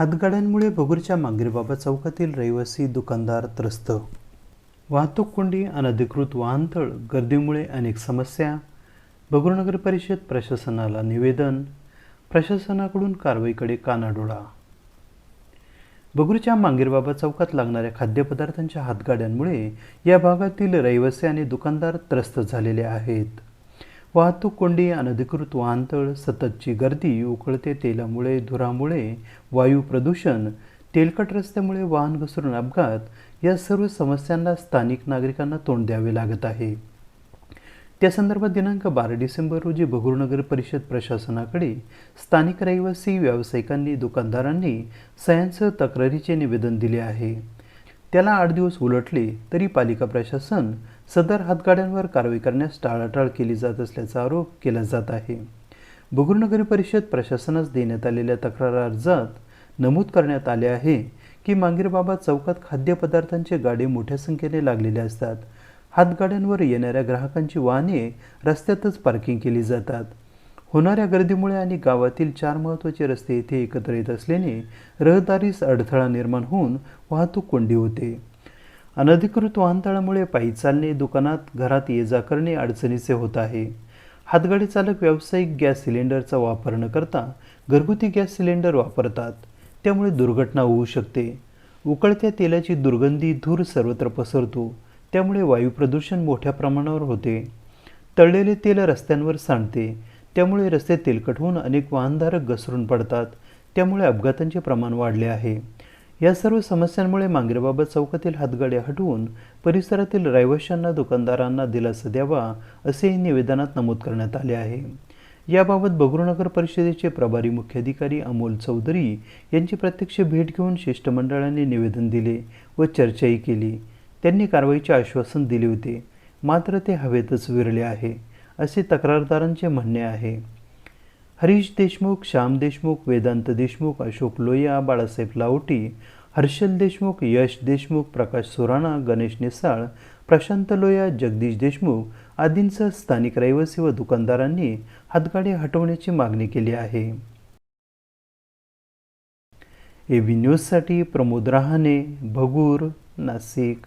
हातगाड्यांमुळे भगूरच्या मांगरीबाबा चौकातील रहिवासी दुकानदार त्रस्त. वाहतूक कोंडी, अनधिकृत वाहनतळ, गर्दीमुळे अनेक समस्या. भगूर नगर परिषद प्रशासनाला निवेदन. प्रशासनाकडून कारवाईकडे कानाडोळा. भगूरच्या मांगीरबाबा चौकात लागणाऱ्या खाद्यपदार्थांच्या हातगाड्यांमुळे या भागातील रहिवासी आणि दुकानदार त्रस्त झालेले आहेत. वाहतूक कोंडी, अनधिकृत वाहनतळ, सततची गर्दी, उकळते तेलामुळे, धुरामुळे, वायू प्रदूषण, तेलकट रस्त्यामुळे वाहन घसरून अपघात या सर्व समस्यांना स्थानिक नागरिकांना तोंड द्यावे लागत आहे. त्या संदर्भात दिनांक 12 डिसेंबर रोजी भगूर नगर परिषद प्रशासनाकडे स्थानिक रहिवासी, व्यावसायिकांनी, दुकानदारांनी सह्यांसह तक्रारीचे निवेदन दिले आहे. त्याला 8 दिवस उलटले तरी पालिका प्रशासन सदर हातगाड्यांवर कारवाई करण्यास टाळाटाळ केली जात असल्याचा आरोप केला जात आहे. भगूर नगर परिषद प्रशासनास देण्यात आलेल्या तक्रार अर्जात नमूद करण्यात आले आहे की मांगीरबाबा चौकात खाद्यपदार्थांचे गाडे मोठ्या संख्येने लागलेले असतात. हातगाड्यांवर येणाऱ्या ग्राहकांची वाहने रस्त्यातच पार्किंग केली जातात. होणाऱ्या गर्दीमुळे आणि गावातील 4 महत्त्वाचे रस्ते येथे एकत्र येत असल्याने रहदारीस अडथळा निर्माण होऊन वाहतूक कोंडी होते. अनधिकृत वाहनतळामुळे पायी चालणे, दुकानात, घरात ये-जा करणे अडचणीचे होत आहे. हातगाडी चालक व्यावसायिक गॅस सिलेंडरचा वापर न करता घरगुती गॅस सिलेंडर वापरतात. त्यामुळे दुर्घटना होऊ शकते. उकळत्या तेलाची दुर्गंधी, धूर सर्वत्र पसरतो. त्यामुळे वायू प्रदूषण मोठ्या प्रमाणावर होते. तळलेले तेल रस्त्यांवर सांडते. त्यामुळे रस्ते तेलकट होऊन अनेक वाहनधारक घसरून पडतात. त्यामुळे अपघातांचे प्रमाण वाढले आहे. या सर्व समस्यांमुळे मांगीरबाबा चौकातील हातगाड्या हटवून परिसरातील रहिवाशांना, दुकानदारांना दिलासा द्यावा असेही निवेदनात नमूद करण्यात आले आहे. याबाबत भगूर नगर परिषदेचे प्रभारी मुख्याधिकारी अमोल चौधरी यांची प्रत्यक्ष भेट घेऊन शिष्टमंडळाने निवेदन दिले व चर्चाही केली. त्यांनी कारवाईचे आश्वासन दिले होते, मात्र ते हवेतच विरले आहे असे तक्रारदारांचे म्हणणे आहे. हरीश देशमुख, श्याम देशमुख, वेदांत देशमुख, अशोक लोहिया, बाळासाहेब लाहोटी, हर्षल देशमुख, यश देशमुख, प्रकाश सुराणा, गणेश निसाळ, प्रशांत लोहिया, जगदीश देशमुख आदींसह स्थानिक रहिवासी व दुकानदारांनी हातगाडी हटवण्याची मागणी केली आहे. एबी न्यूजसाठी प्रमोद रहाणे, भगूर, नाशिक.